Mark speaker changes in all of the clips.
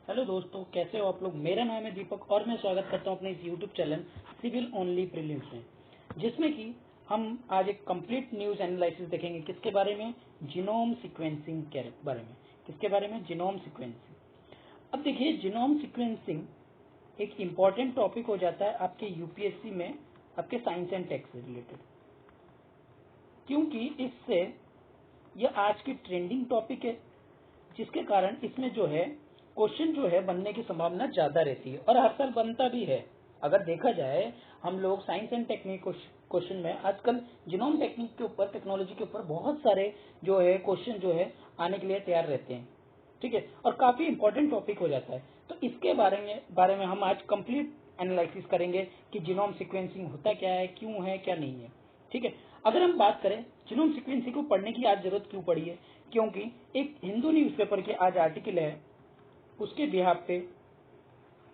Speaker 1: Hello दोस्तों, कैसे हो आप लोग। मेरा नाम है दीपक और मैं स्वागत करता हूं अपने इस YouTube channel Civil Only prelims में, जिसमें कि हम आज एक कंप्लीट न्यूज एनालिसिस देखेंगे। किसके बारे में? जीनोम सीक्वेंसिंग के बारे में। किसके बारे में? Genome sequencing. अब देखिए, जीनोम सीक्वेंसिंग एक इम्पॉर्टेंट टॉपिक हो जाता है आपके यूपीएससी में, आपके साइंस एंड टेक से रिलेटेड, क्योंकि इससे यह आज की ट्रेंडिंग टॉपिक है, जिसके कारण इसमें जो है क्वेश्चन जो है बनने की संभावना ज्यादा रहती है और हर साल बनता भी है। अगर देखा जाए, हम लोग साइंस एंड टेक्निक क्वेश्चन में आजकल जीनोम टेक्निक के ऊपर, टेक्नोलॉजी के ऊपर बहुत सारे जो है क्वेश्चन जो है आने के लिए तैयार रहते हैं। ठीक है, और काफी इंपॉर्टेंट टॉपिक हो जाता है। तो इसके बारे में हम आज कंप्लीट एनालिसिस करेंगे कि जीनोम सीक्वेंसिंग होता क्या है, क्यों है, क्या नहीं है। ठीक है, अगर हम बात करें जीनोम सीक्वेंसिंग को पढ़ने की आज जरूरत क्यों पड़ी है, क्योंकि एक हिंदू न्यूज़पेपर के आज आर्टिकल है, उसके बिहाफ पे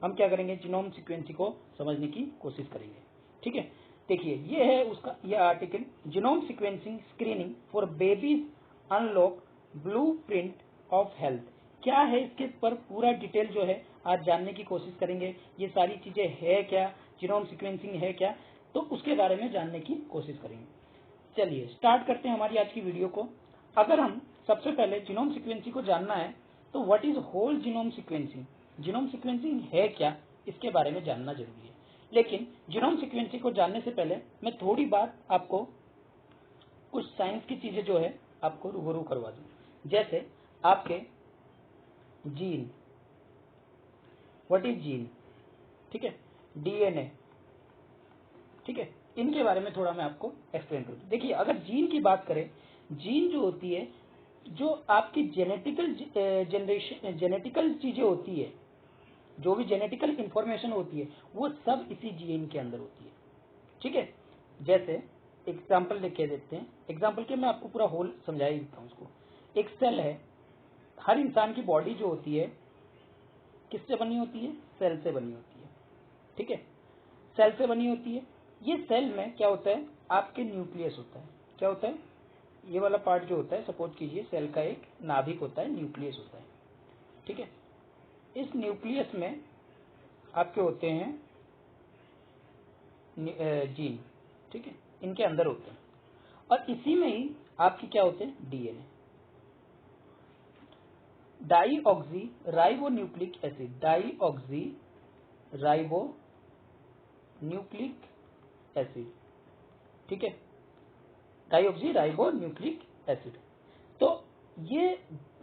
Speaker 1: हम क्या करेंगे, जीनोम सीक्वेंसिंग को समझने की कोशिश करेंगे। ठीक है, देखिए ये है उसका यह article, genome sequencing screening for babies unlock blueprint of health. क्या है इसके पर पूरा डिटेल जो है आज जानने की कोशिश करेंगे। ये सारी चीजें है क्या, जीनोम सीक्वेंसिंग है क्या, तो उसके बारे में जानने की कोशिश करेंगे। चलिए स्टार्ट करते हैं हमारी आज की वीडियो को। अगर हम सबसे पहले जीनोम सीक्वेंसिंग को जानना है तो what is whole genome sequencing, genome sequencing है क्या, इसके बारे में जानना जरूरी है। लेकिन जीनोम सीक्वेंसिंग को जानने से पहले मैं थोड़ी बार आपको कुछ साइंस की चीजें जो है आपको रूबरू करवा दूं। जैसे आपके जीन, व्हाट इज जीन, ठीक है, डीएनए, ठीक है, इनके बारे में थोड़ा मैं आपको एक्सप्लेन करूँ। देखिए, अगर जीन की बात करें, जीन जो होती है, जो आपकी जेनेटिकल चीजें होती है, जो भी जेनेटिकल इंफॉर्मेशन होती है, वो सब इसी जीन के अंदर होती है। ठीक है, जैसे एग्जाम्पल लिख के देते हैं, एग्जाम्पल के मैं आपको पूरा होल समझा ही देता हूँ उसको। एक सेल है, हर इंसान की बॉडी जो होती है किससे बनी होती है? सेल से बनी होती है। ठीक है, सेल से बनी होती है। ये सेल में क्या होता है, आपके न्यूक्लियस होता है। क्या होता है? ये वाला पार्ट जो होता है, सपोज कीजिए सेल का एक नाभिक होता है, न्यूक्लियस होता है। ठीक है, इस न्यूक्लियस में आपके होते हैं जीन। ठीक है, इनके अंदर होते हैं और इसी में ही आपके क्या होते हैं? DNA, deoxy ribo nucleic acid, deoxy ribo nucleic acid. ठीक है, डाईऑक्सी राइबो न्यूक्लिक एसिड। तो ये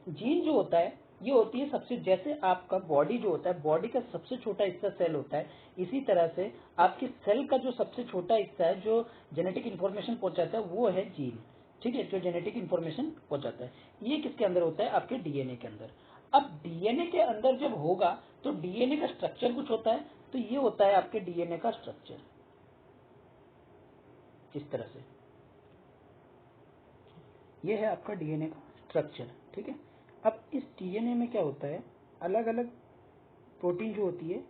Speaker 1: जीन जो होता है, ये होती है सबसे, जैसे आपका बॉडी जो होता है, बॉडी का सबसे छोटा हिस्सा सेल होता है, इसी तरह से आपके सेल का जो सबसे छोटा हिस्सा है, जो जेनेटिक इंफॉर्मेशन पहुंचाता है, वो है जीन। ठीक है, जो जेनेटिक इंफॉर्मेशन पहुंचाता है, ये किसके अंदर होता है? आपके डीएनए के अंदर। अब डीएनए के अंदर जब होगा तो डीएनए का स्ट्रक्चर कुछ होता है, तो ये होता है आपके डीएनए का स्ट्रक्चर, इस तरह से ये है आपका डीएनए का स्ट्रक्चर। ठीक है, अब इस डीएनए में क्या होता है, अलग अलग प्रोटीन जो होती है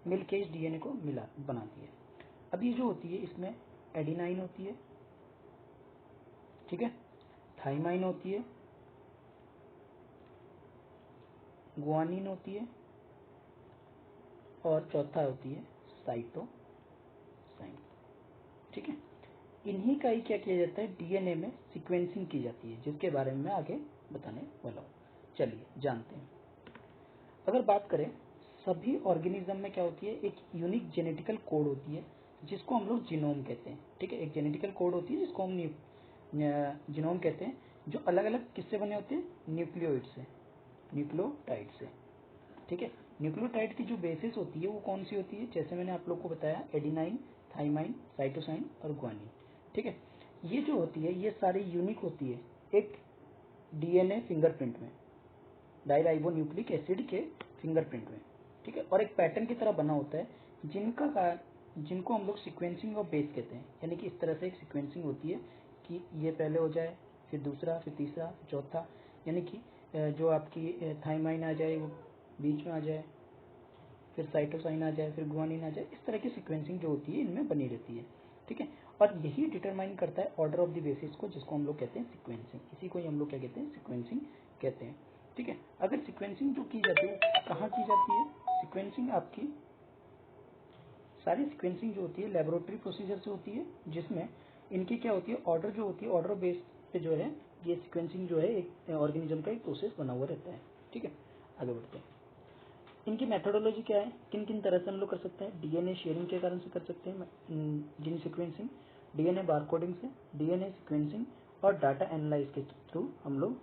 Speaker 1: मिलके इस डीएनए को मिला बनाती है। अब ये जो होती है, इसमें एडिनाइन होती है, ठीक है, थाइमाइन होती है, गुआनिन होती है और चौथा होती है साइटोसाइन। ठीक है, इन्हीं का ही क्या किया जाता है, डीएनए में सीक्वेंसिंग की जाती है, जिसके बारे में मैं आगे बताने वाला हूँ। चलिए जानते हैं। अगर बात करें, सभी ऑर्गेनिज्म में क्या होती है, एक यूनिक जेनेटिकल कोड होती है, जिसको हम लोग जीनोम कहते हैं। ठीक है, एक जेनेटिकल कोड होती है जिसको हम जीनोम कहते हैं, जो अलग अलग किससे बने होते हैं? न्यूक्लियोइड से, न्यूक्लियोटाइड से। ठीक है, न्यूक्लियोटाइड की जो बेसिस होती है वो कौन सी होती है? जैसे मैंने आप लोग को बताया, एडिनाइन, थाइमाइन, साइटोसाइन और ग्वानिन। ठीक है, ये जो होती है, ये सारी यूनिक होती है एक डीएनए फिंगरप्रिंट में, डाईराइबो न्यूक्लिक एसिड के फिंगरप्रिंट में। ठीक है, और एक पैटर्न की तरह बना होता है, जिनको हम लोग सीक्वेंसिंग ऑफ बेस कहते हैं। यानी कि इस तरह से एक सीक्वेंसिंग होती है कि ये पहले हो जाए, फिर दूसरा, फिर तीसरा, फिर चौथा, यानी कि जो आपकी थाइमाइन आ जाए वो बीच में आ जाए, फिर साइटोसाइन आ जाए, फिर गुआनिन आ जाए। इस तरह की सीक्वेंसिंग जो होती है इनमें बनी रहती है। ठीक है, और यही डिटरमाइन करता है ऑर्डर ऑफ द बेसिस को, जिसको हम लोग कहते हैं सीक्वेंसिंग। इसी को ही हम लोग क्या कहते हैं? सीक्वेंसिंग कहते हैं। ठीक है। अगर सीक्वेंसिंग जो की जाती है कहाँ की जाती है, सीक्वेंसिंग आपकी सारी सीक्वेंसिंग जो होती है लेबोरेटरी प्रोसीजर से होती है, जिसमें इनकी क्या होती है, ऑर्डर जो होती है, ऑर्डर बेस पे जो है ये सीक्वेंसिंग जो है एक ऑर्गेनिज्म का एक प्रोसेस बना हुआ रहता है। ठीक है, आगे बढ़ते हैं। इनकी मेथोडोलॉजी क्या है, किन किन तरह से हम लोग कर सकते हैं, डीएनए शेयरिंग के कारण से कर सकते हैं जीन सीक्वेंसिंग, डीएनए बारकोडिंग से, डीएनए सीक्वेंसिंग और डाटा एनालाइज के थ्रू हम लोग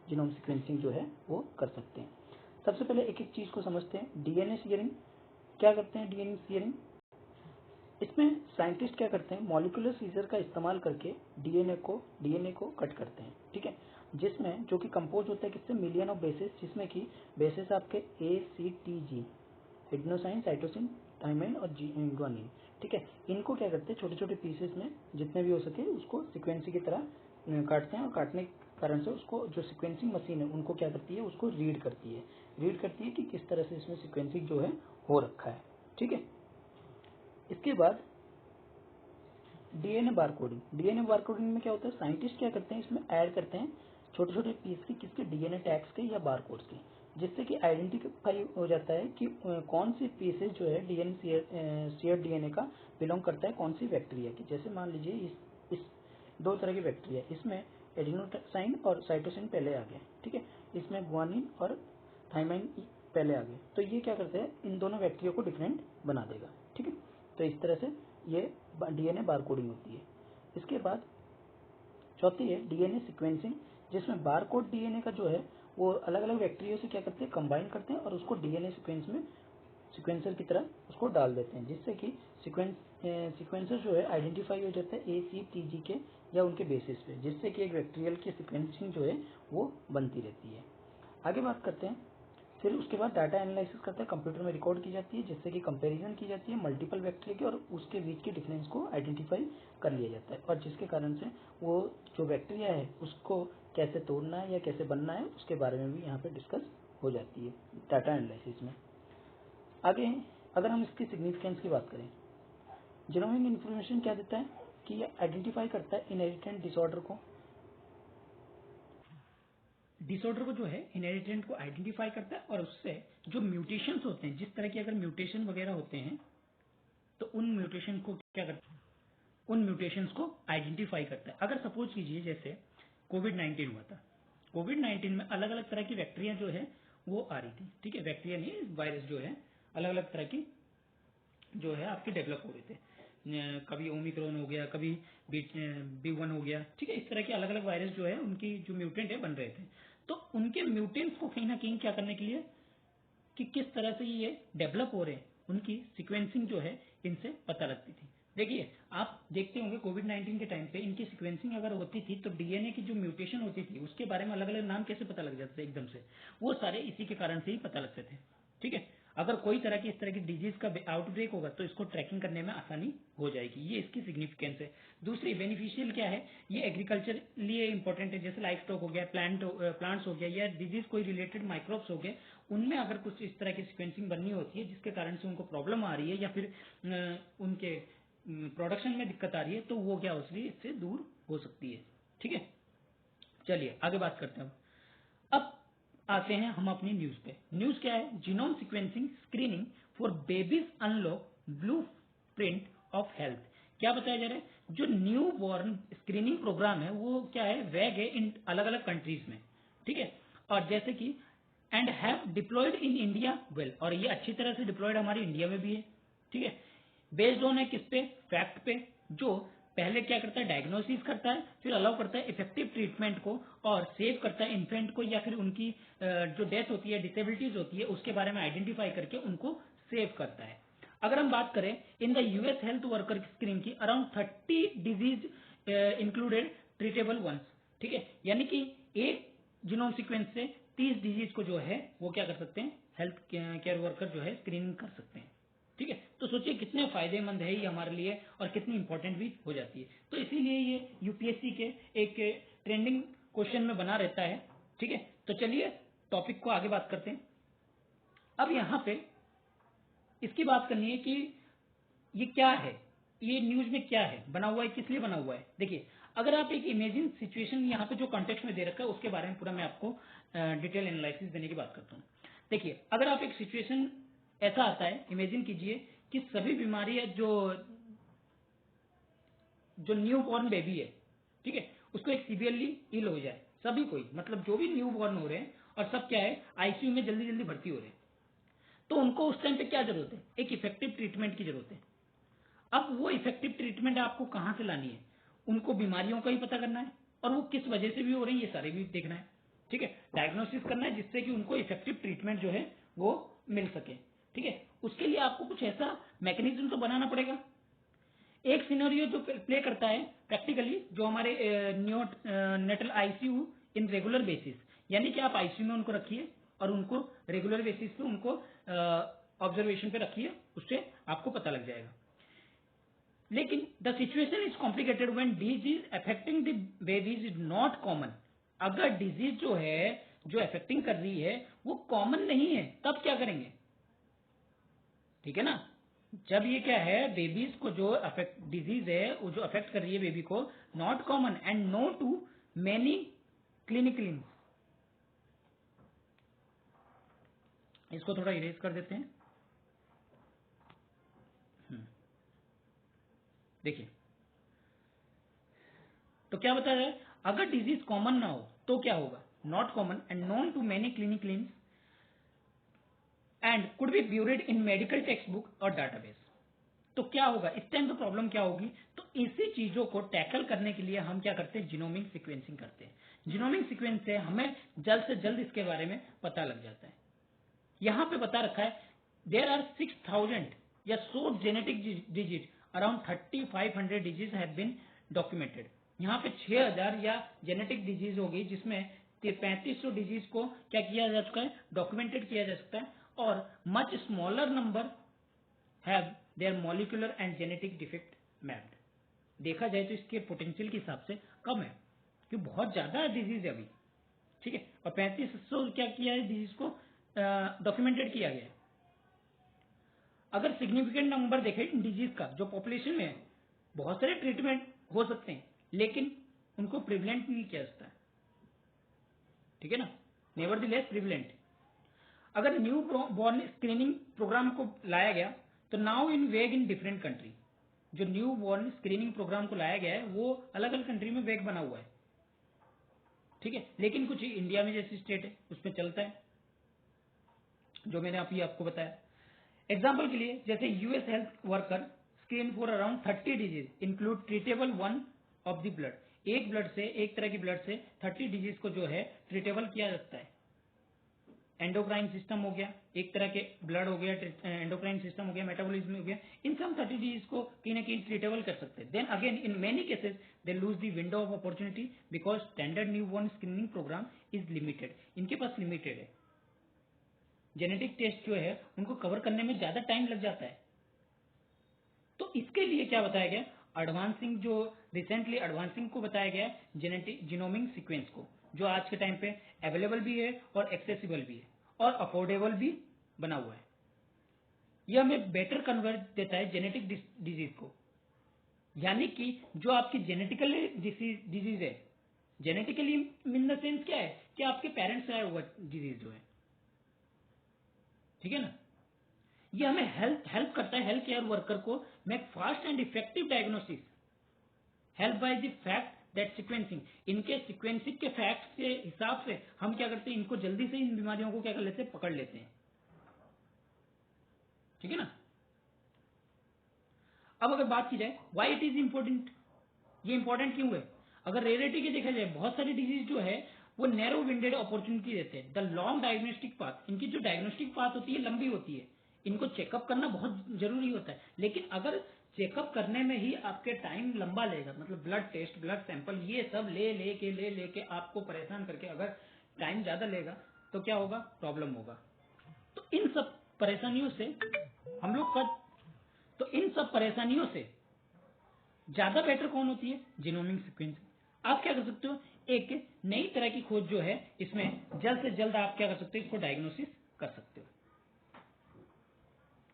Speaker 1: जीनोम सीक्वेंसिंग जो है वो कर सकते हैं। सबसे पहले एक एक चीज को समझते हैं। डीएनए शेयरिंग क्या करते हैं, डीएनए शेयरिंग इसमें साइंटिस्ट क्या करते हैं, मॉलिक्यूलर सीजर का इस्तेमाल करके डीएनए को कट करते हैं। ठीक है, जिसमें जो कि कंपोज होता है किससे, मिलियन ऑफ बेसेस, जिसमें कि बेसेस आपके ACTG, एडेनोसाइन, साइटोसिन, थाइमाइन और ग्वानिन। ठीक है, इनको क्या करते हैं, छोटे छोटे पीसेस में जितने भी हो सके उसको सीक्वेंसी की तरह काटते हैं, और काटने के कारण से उसको जो सीक्वेंसिंग मशीन है उनको क्या करती है, उसको रीड करती है कि किस तरह से इसमें सीक्वेंसिंग जो है हो रखा है। ठीक है, इसके बाद डीएनए बारकोडिंग में क्या होता है, साइंटिस्ट क्या करते हैं, इसमें ऐड करते हैं छोटे छोटे पीस के किसके, डीएनए टैग्स के या बारकोड्स के, जिससे कि आइडेंटिफाई हो जाता है कि कौन सी पीसेस जो है डीएनए शेयर डीएनए का बिलोंग करता है कौन सी बैक्टीरिया की। जैसे मान लीजिए इस दो तरह की बैक्टीरिया, इसमें एडेनोसाइन और साइटोसिन पहले आ गए। ठीक है, इसमें ग्वानिन और थाइमाइन पहले आ गए, तो ये क्या करते हैं, इन दोनों बैक्टीरिया को डिफरेंट बना देगा। ठीक है, तो इस तरह से ये डीएनए बारकोडिंग होती है। इसके बाद चौथी है डीएनए सीक्वेंसिंग, जिसमें बारकोड डीएनए का जो है वो अलग अलग बैक्टीरिया से क्या करते हैं, कंबाइन करते हैं और उसको डीएनए सीक्वेंस में सीक्वेंसर की तरह उसको डाल देते हैं, जिससे कि सीक्वेंसर जो है आइडेंटिफाई हो जाता है ACTG के या उनके बेसिस पे, जिससे कि एक बैक्टीरियल की सीक्वेंसिंग जो है वो बनती रहती है। आगे बात करते हैं, फिर उसके बाद डाटा एनालिसिस करते हैं, कंप्यूटर में रिकॉर्ड की जाती है, जिससे कि कंपैरिजन की जाती है मल्टीपल बैक्टीरिया की और उसके बीच के डिफरेंस को आइडेंटिफाई कर लिया जाता है, और जिसके कारण से वो जो बैक्टीरिया है उसको कैसे तोड़ना है या कैसे बनना है उसके बारे में भी यहाँ पे डिस्कस हो जाती है डाटा एनालिसिस में। आगे अगर हम इसकी सिग्निफिकेंस की बात करें, जीनोमिक इन्फॉर्मेशन क्या देता है कि ये आइडेंटिफाई करता है इनहेरिटेंट डिसऑर्डर को जो है इनहेरिटेंट को आइडेंटिफाई करता है, और उससे जो म्यूटेशंस होते हैं, जिस तरह के अगर म्यूटेशन वगैरह होते हैं तो उन म्यूटेशन को क्या करता है, उन म्यूटेशंस को आइडेंटिफाई करता है। अगर सपोज कीजिए जैसे कोविड-19 हुआ था, कोविड-19 में अलग अलग तरह की बैक्टीरिया जो है वो आ रही थी। ठीक है, बैक्टीरिया नहीं, वायरस जो है अलग अलग तरह की जो है आपके डेवलप हो रहे थे, कभी ओमिक्रॉन हो गया, कभी B1 हो गया। ठीक है, इस तरह के अलग अलग वायरस जो है उनकी जो म्यूटेंट है बन रहे थे, तो उनके म्यूटेंट्स को कहीं ना कहीं क्या करने के लिए कि किस तरह से ये डेवलप हो रहे हैं, उनकी सीक्वेंसिंग जो है इनसे पता लगती थी। देखिए, आप देखते होंगे कोविड-19 के टाइम पे इनकी सीक्वेंसिंग अगर होती थी तो डीएनए की जो म्यूटेशन होती थी उसके बारे में अलग अलग नाम कैसे पता लग जाते थे एकदम से, वो सारे इसी के कारण से ही पता लगते थे। ठीक है, अगर कोई तरह की इस तरह की डिजीज का आउटब्रेक होगा तो इसको ट्रैकिंग करने में आसानी हो जाएगी, ये इसकी सिग्निफिकेंस है। दूसरी बेनिफिशियल क्या है, ये एग्रीकल्चर लिए इंपॉर्टेंट है, जैसे लाइफ स्टॉक हो गया, प्लांट्स हो गया, या डिजीज कोई रिलेटेड माइक्रोब्स हो गए, उनमें अगर कुछ इस तरह की सीक्वेंसिंग बननी होती है जिसके कारण से उनको प्रॉब्लम आ रही है या फिर उनके प्रोडक्शन में दिक्कत आ रही है, तो वो क्या उसकी इससे दूर हो सकती है। ठीक है, चलिए आगे बात करते हैं। अब आते हैं हम अपनी न्यूज पे। न्यूज क्या है, genome sequencing screening for babies unlock blue print of health. क्या बताया जा रहा है, जो न्यू बॉर्न स्क्रीनिंग प्रोग्राम है वो क्या है, वैग है इन अलग अलग कंट्रीज में। ठीक है, और जैसे कि and have deployed in India well, और ये अच्छी तरह से डिप्लॉयड हमारी इंडिया में भी है। ठीक है, बेस्ड ऑन है किस पे, फैक्ट पे, जो पहले क्या करता है, डायग्नोसिस करता है, फिर अलाउ करता है इफेक्टिव ट्रीटमेंट को, और सेव करता है इन्फेंट को, या फिर उनकी जो डेथ होती है, डिसेबिलिटीज होती है, उसके बारे में आइडेंटिफाई करके उनको सेव करता है। अगर हम बात करें in the US health worker screen की, around 30 disease included treatable ones. ठीक है, यानी कि एक जीनोम सीक्वेंस से 30 डिजीज को जो है वो क्या कर सकते हैं, हेल्थ केयर वर्कर जो है स्क्रीनिंग कर सकते हैं। ठीक है, तो सोचिए कितने फायदेमंद है ये हमारे लिए और कितनी इंपॉर्टेंट भी हो जाती है। तो इसीलिए ये यूपीएससी के एक ट्रेंडिंग क्वेश्चन में बना रहता है। ठीक है, तो चलिए टॉपिक को आगे बात करते हैं। अब यहाँ पे इसकी बात करनी है कि ये क्या है, ये न्यूज में क्या है बना हुआ है, किस लिए बना हुआ है। देखिए, अगर आप एक इमेजिन सिचुएशन यहाँ पे जो कॉन्टेक्स्ट में दे रखा है उसके बारे में पूरा मैं आपको डिटेल एनालिसिस देने की बात करता हूँ। देखिए, अगर आप एक सिचुएशन ऐसा आता है, इमेजिन कीजिए कि सभी बीमारियां जो न्यू बॉर्न बेबी है, ठीक है, उसको एक सीवियरली इल हो जाए, सभी कोई, मतलब जो भी न्यू बॉर्न हो रहे हैं और सब क्या है, आईसीयू में जल्दी जल्दी भर्ती हो रहे हैं, तो उनको उस टाइम पे क्या जरूरत है, एक इफेक्टिव ट्रीटमेंट की जरूरत है। अब वो इफेक्टिव ट्रीटमेंट आपको कहाँ से लानी है, उनको बीमारियों का ही पता करना है और वो किस वजह से भी हो रही है ये सारे भी देखना है, ठीक है, डायग्नोसिस करना है जिससे कि उनको इफेक्टिव ट्रीटमेंट जो है वो मिल सके, ठीक है। उसके लिए आपको कुछ ऐसा मैकेनिज्म तो बनाना पड़ेगा। एक सिनेरियो जो प्ले करता है प्रैक्टिकली, जो हमारे natal ICU in regular basis, यानी कि आप आईसीयू में उनको रखिए और उनको रेगुलर बेसिस पे उनको ऑब्जर्वेशन पे रखिए, उससे आपको पता लग जाएगा। लेकिन the situation is complicated when disease affecting the babies is not common. अगर डिजीज जो है, जो अफेक्टिंग कर रही है वो कॉमन नहीं है, तब क्या करेंगे, ठीक है ना। जब ये क्या है, बेबीज को जो अफेक्ट डिजीज है वो जो अफेक्ट कर रही है बेबी को, not common and known to many clinically. इसको थोड़ा इरेज कर देते हैं। देखिए, तो क्या बताया है, अगर डिजीज कॉमन ना हो तो क्या होगा, not common and known to many clinically and could be viewed in medical textbook और डाटाबेस। तो क्या होगा इस टाइम, तो प्रॉब्लम क्या होगी, तो इसी चीजों को टैकल करने के लिए हम क्या करते हैं, जीनोमिक सीक्वेंसिंग करते हैं। जीनोमिक सीक्वेंस से हमें जल्द से जल्द इसके बारे में पता लग जाता है। यहां पे बता रखा है, देयर आर 6000 या so genetic disease, around 3500 disease have been documented. यहाँ पे 6000 या जेनेटिक डिजीज होगी जिसमें 3500 डिजीज को क्या किया जा चुका है, डॉक्यूमेंटेड किया जा सकता है, और much smaller number have their molecular and genetic defect mapped. देखा जाए तो इसके पोटेंशियल के हिसाब से कम है, क्योंकि बहुत ज्यादा डिजीज है अभी, ठीक है, और 3500 क्या किया है, डिजीज को डॉक्यूमेंटेड किया गया है। अगर सिग्निफिकेंट नंबर देखें इन डिजीज का जो पॉपुलेशन में है, बहुत सारे ट्रीटमेंट हो सकते हैं लेकिन उनको प्रिविलेंट नहीं किया जाता है, ठीक है ना, नेवरदलेस प्रिविलेंट। अगर न्यू बॉर्न स्क्रीनिंग प्रोग्राम को लाया गया तो नाउ इन वेग इन डिफरेंट कंट्री, जो न्यू बॉर्न स्क्रीनिंग प्रोग्राम को लाया गया है वो अलग अलग कंट्री में वेग बना हुआ है, ठीक है, लेकिन कुछ इंडिया में जैसी स्टेट है उसमें चलता है, जो मैंने अभी आपको बताया। एग्जाम्पल के लिए, जैसे US health worker screen for around 30 disease include treatable one of the blood. एक ब्लड से, एक तरह की ब्लड से 30 डिजीज को जो है ट्रीटेबल किया जाता है। एंडोक्राइन सिस्टम हो गया, एक तरह के ब्लड हो गया, एंडोक्राइन सिस्टम हो गया, मेटाबॉलिज्म हो गया, इन सब 30 डिजीज को कहीं ना कहीं ट्रीटेबल कर सकते हैं। Then again in many cases they lose the window of opportunity because standard newborn screening programme is limited. इनके पास लिमिटेड है, जेनेटिक टेस्ट जो है उनको कवर करने में ज्यादा टाइम लग जाता है। तो इसके लिए क्या बताया गया, एडवांसिंग, जो रिसेंटली एडवांसिंग को बताया गया जेनेटिक जीनोमिक सीक्वेंस को, जो आज के टाइम पे अवेलेबल भी है और एक्सेसिबल भी है और अफोर्डेबल भी बना हुआ है। यह हमें बेटर कन्वर्ट देता है जेनेटिक डिजीज को, यानी कि जो आपकी जेनेटिकली डिजीज है, जेनेटिकली इन द सेंस क्या है कि आपके पेरेंट्स से आया हुआ डिजीज जो है, ठीक है ना। ये हमें हेल्प करता है हेल्थ केयर वर्कर को make fast and effective diagnosis, help by the fact that sequencing. इनके सीक्वेंसिंग के फैक्ट के हिसाब से हम क्या करते हैं, इनको जल्दी से इन बीमारियों को क्या कर लेते हैं, पकड़ लेते हैं, ठीक है ना। अब अगर बात की जाए व्हाई इट इज इम्पोर्टेंट, ये इंपॉर्टेंट क्यों है। अगर रेयरिटी की देखा जाए, बहुत सारी डिजीज जो है वो नैरो विंडेड अपॉर्चुनिटी देते हैं। द लॉन्ग डायग्नोस्टिक पाथ, इनकी जो डायग्नोस्टिक पाथ होती है लंबी होती है, इनको चेकअप करना बहुत जरूरी होता है। लेकिन अगर चेकअप करने में ही आपके टाइम लंबा लेगा, मतलब ब्लड टेस्ट, ब्लड सैंपल, ये सब ले लेके आपको परेशान करके अगर टाइम ज्यादा लेगा तो क्या होगा, प्रॉब्लम होगा। तो इन सब परेशानियों से हम लोग का, तो इन सब परेशानियों से ज्यादा बेटर कौन होती है, जीनोमिक सीक्वेंस। आप क्या कर सकते हो, एक नई तरह की खोज जो है इसमें जल्द से जल्द आप क्या कर सकते हो, इसको डायग्नोसिस कर सकते हो,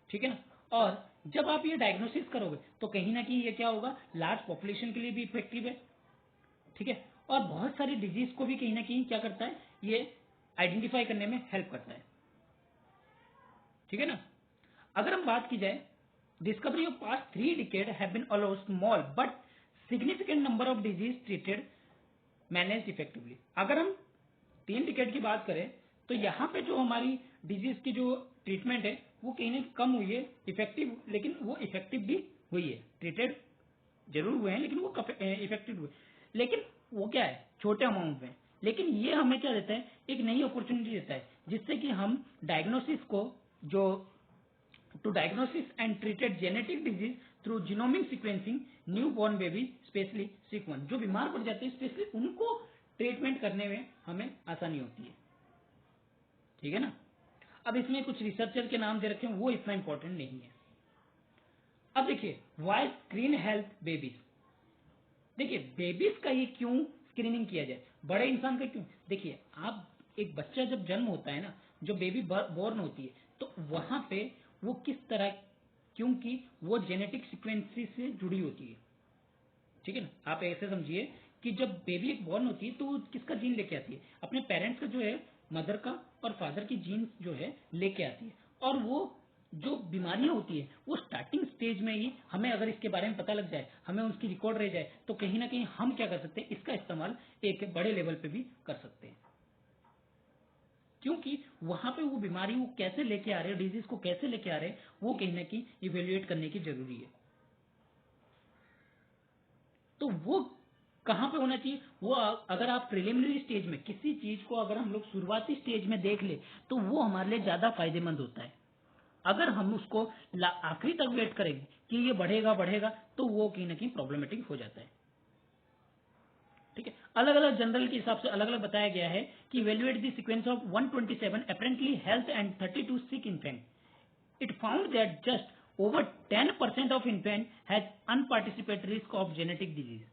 Speaker 1: ठीक है ना। और जब आप ये डायग्नोसिस करोगे तो कहीं ना कहीं ये क्या होगा, लार्ज पॉपुलेशन के लिए भी इफेक्टिव है, ठीक है, और बहुत सारी डिजीज को भी कहीं ना कहीं क्या करता है, ये आइडेंटिफाई करने में हेल्प करता है। ठीक है ना। अगर हम बात की जाए, discovery of past 3 decade have been allow small but significant number of disease treated manage effectively. अगर हम 3 डिकेड की बात करें तो यहाँ पे जो हमारी डिजीज की जो ट्रीटमेंट है वो कहीं ना कम हुई है, इफेक्टिव, लेकिन वो इफेक्टिव भी हुई है। ट्रीटेड जरूर हुए हैं लेकिन वो इफेक्टिव हुए, लेकिन वो क्या है, छोटे अमाउंट में। लेकिन ये हमें क्या देता है, एक नई अपॉर्चुनिटी देता है, जिससे कि हम डायग्नोसिस को जो to diagnosis and treated genetic disease through genomic sequencing newborn baby specially sick one, जो बीमार पड़ जाते हैं स्पेशली उनको ट्रीटमेंट करने में हमें आसानी होती है। ठीक है ना। अब इसमें कुछ रिसर्चर के नाम दे रखे हैं, वो इतना इंपॉर्टेंट नहीं है। अब देखिए, वाई स्क्रीन हेल्थ बेबीज। देखिए बेबीज का ये क्यों स्क्रीनिंग किया जाए, बड़े इंसान का क्यों। देखिए आप, एक बच्चा जब जन्म होता है ना, जो बेबी बोर्न होती है, तो वहां पे वो किस तरह, क्योंकि वो जेनेटिक सीक्वेंसी से जुड़ी होती है। ठीक है ना। आप ऐसे समझिए कि जब बेबी एक बॉर्न होती है तो वो किसका जीन लेके आती है, अपने पेरेंट्स का जो है, मदर का और फादर की जीन जो है लेके आती है। और वो जो बीमारियां होती है वो स्टार्टिंग स्टेज में ही हमें अगर इसके बारे में पता लग जाए, हमें उसकी रिकॉर्ड रह जाए, तो कहीं ना कहीं हम क्या कर सकते हैं, इसका इस्तेमाल एक बड़े लेवल पे भी कर सकते हैं। क्योंकि वहां पे वो बीमारी वो कैसे लेके आ रहे हैं, डिजीज को कैसे लेके आ रहे हैं, वो कहीं ना कहीं इवेल्युएट करने की जरूरी है। तो वो कहां पे होना चाहिए, वो अगर आप प्रिलिमिनरी स्टेज में किसी चीज को अगर हम लोग शुरुआती स्टेज में देख ले तो वो हमारे लिए ज्यादा फायदेमंद होता है। अगर हम उसको आखिरी तक वेट करेंगे कि ये बढ़ेगा बढ़ेगा, तो वो कहीं ना कहीं प्रॉब्लमेटिक हो जाता है। ठीक है। अलग अलग जनरल के हिसाब से अलग अलग बताया गया है कि evaluate the sequence of 127 apparently health and 32 sick infant. It found that just over 10% of infant has unparticipatory risk of genetic disease.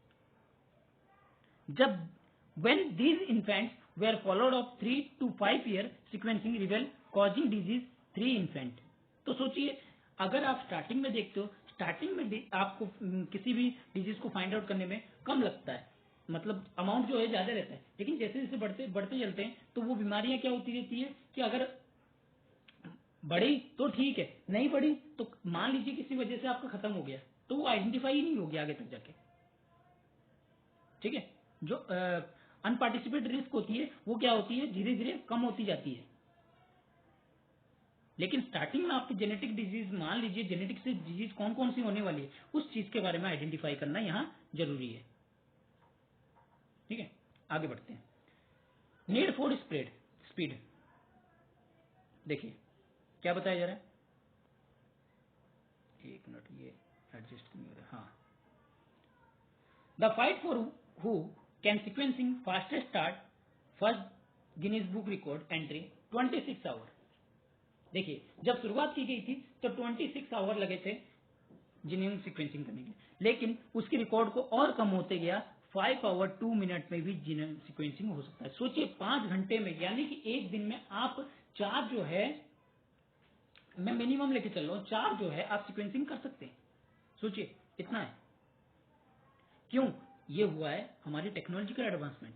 Speaker 1: जब when these infants were followed up 3 to 5 year sequencing revealed causing disease 3 infant. तो सोचिए, अगर आप starting में देखते हो, starting में आपको किसी भी डिजीज को फाइंड आउट करने में कम लगता है, मतलब अमाउंट जो है ज्यादा रहता है, लेकिन जैसे जैसे बढ़ते बढ़ते चलते हैं तो वो बीमारियां क्या होती रहती है कि अगर बढ़ी तो ठीक है, नहीं बढ़ी तो मान लीजिए किसी वजह से आपका खत्म हो गया, तो वो आइडेंटिफाई ही नहीं होगी आगे तक जाके। ठीक है। जो अनपार्टिसिपेट रिस्क होती है वो क्या होती है, धीरे धीरे कम होती जाती है। लेकिन स्टार्टिंग में आपकी जेनेटिक डिजीज, मान लीजिए जेनेटिक से डिजीज कौन कौन सी होने वाली है, उस चीज के बारे में आइडेंटिफाई करना यहाँ जरूरी है। ठीक है, आगे बढ़ते हैं। Need for speed. देखिए क्या बताया जा रहा है, एक मिनट, ये एडजस्ट नहीं हो रहा। हाँ, the fight for who can sequencing fastest start first Guinness book record entry 26 hour. देखिए जब शुरुआत की गई थी तो 26 आवर लगे थे जीनोम सीक्वेंसिंग करने के, लेकिन उसकी रिकॉर्ड को और कम होते गया, 5 आवर 2 मिनट में भी जीनोम सीक्वेंसिंग हो सकता है। सोचिए 5 घंटे में, यानी कि एक दिन में आप 4 जो है, मैं मिनिमम लेके चल रहा हूँ, 4 जो है आप सीक्वेंसिंग कर सकते हैं। सोचिए इतना है। क्यों ये हुआ है, हमारी टेक्नोलॉजिकल एडवांसमेंट,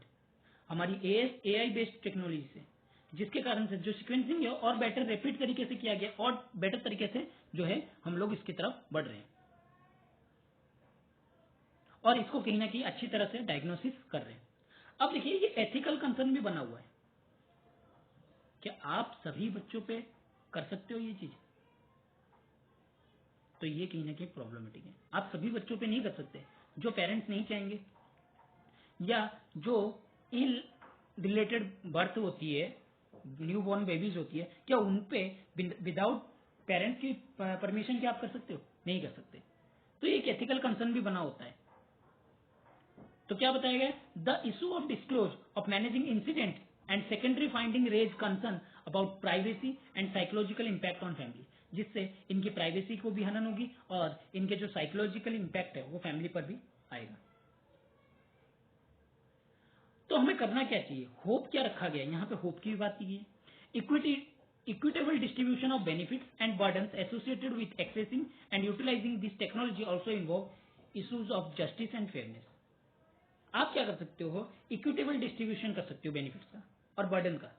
Speaker 1: हमारी एआई बेस्ड टेक्नोलॉजी से, जिसके कारण से जो सीक्वेंसिंग है और बेटर रैपिड तरीके से किया गया और बेटर तरीके से जो है हम लोग इसकी तरफ बढ़ रहे हैं और इसको कहीं ना कहीं अच्छी तरह से डायग्नोसिस कर रहे हैं। अब देखिए ये एथिकल कंसर्न भी बना हुआ है, क्या आप सभी बच्चों पे कर सकते हो ये चीज, तो ये कहीं ना कहीं प्रॉब्लमेटिक है। आप सभी बच्चों पे नहीं कर सकते, जो पेरेंट्स नहीं चाहेंगे या जो इन रिलेटेड बर्थ होती है, न्यू बॉर्न बेबीज होती है, क्या उन पे विदाउट पेरेंट्स की परमिशन क्या आप कर सकते हो, नहीं कर सकते। तो एक एथिकल कंसर्न भी बना होता है। तो क्या बताया गया, the issue of disclose of managing incident and secondary finding raise concern about privacy and psychological impact on family, जिससे इनकी प्राइवेसी को भी हनन होगी और इनके जो साइकोलॉजिकल इम्पैक्ट है वो फैमिली पर भी आएगा। तो हमें करना क्या चाहिए, होप क्या रखा गया, यहाँ पे होप की भी बात की है। Equitable distribution of benefits and burdens associated with accessing and utilising this technology also involve issues of justice and fairness. आप क्या कर सकते हो, इक्विटेबल डिस्ट्रीब्यूशन कर सकते हो बेनिफिट्स का और बर्डन का,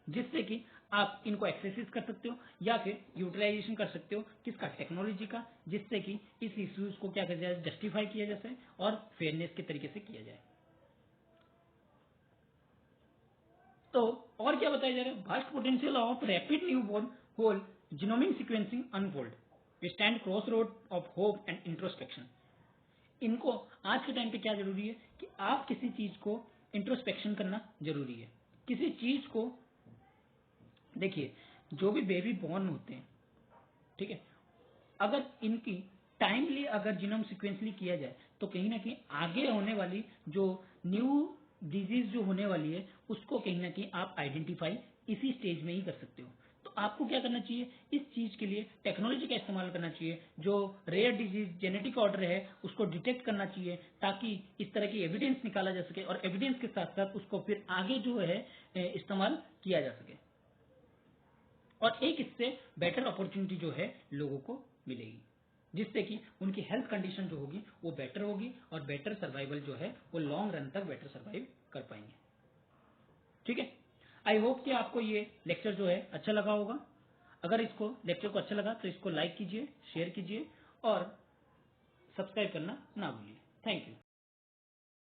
Speaker 1: जिससे कि आप इनको एक्सेसिस कर सकते हो या फिर यूटिलाइजेशन कर सकते हो किसका, टेक्नोलॉजी का, जिससे कि इस इश्यूज को क्या किया जाए, जस्टिफाई किया जा सके और फेयरनेस के तरीके से किया जाए। तो और क्या बताया जा रहा है, vast potential of rapid newborn whole genomic sequencing unfold, we stand crossroad of hope and introspection. इनको आज के टाइम पे क्या जरूरी है कि आप किसी चीज को इंट्रोस्पेक्शन करना जरूरी है। किसी चीज को देखिए, जो भी बेबी बॉर्न होते हैं, ठीक है, अगर इनकी टाइमली अगर जीनोम सीक्वेंसली किया जाए तो कहीं ना कहीं आगे होने वाली जो न्यू डिजीज जो होने वाली है उसको कहीं ना कहीं आप आइडेंटिफाई इसी स्टेज में ही कर सकते हो। तो आपको क्या करना चाहिए, इस चीज के लिए टेक्नोलॉजी का इस्तेमाल करना चाहिए। जो रेयर डिजीज जेनेटिक ऑर्डर है उसको डिटेक्ट करना चाहिए ताकि इस तरह की एविडेंस निकाला जा सके और एविडेंस के साथ साथ उसको फिर आगे जो है इस्तेमाल किया जा सके और एक इससे बेटर अपॉर्चुनिटी जो है लोगों को मिलेगी, जिससे कि उनकी हेल्थ कंडीशन जो होगी वो बेटर होगी और बेटर सर्वाइवल जो है वो लॉन्ग रन तक बेटर सर्वाइव कर पाएंगे। ठीक है, आई होप कि आपको ये लेक्चर जो है अच्छा लगा होगा। अगर इसको लेक्चर को अच्छा लगा तो इसको लाइक कीजिए, शेयर कीजिए और सब्सक्राइब करना ना भूलिए। Thank you.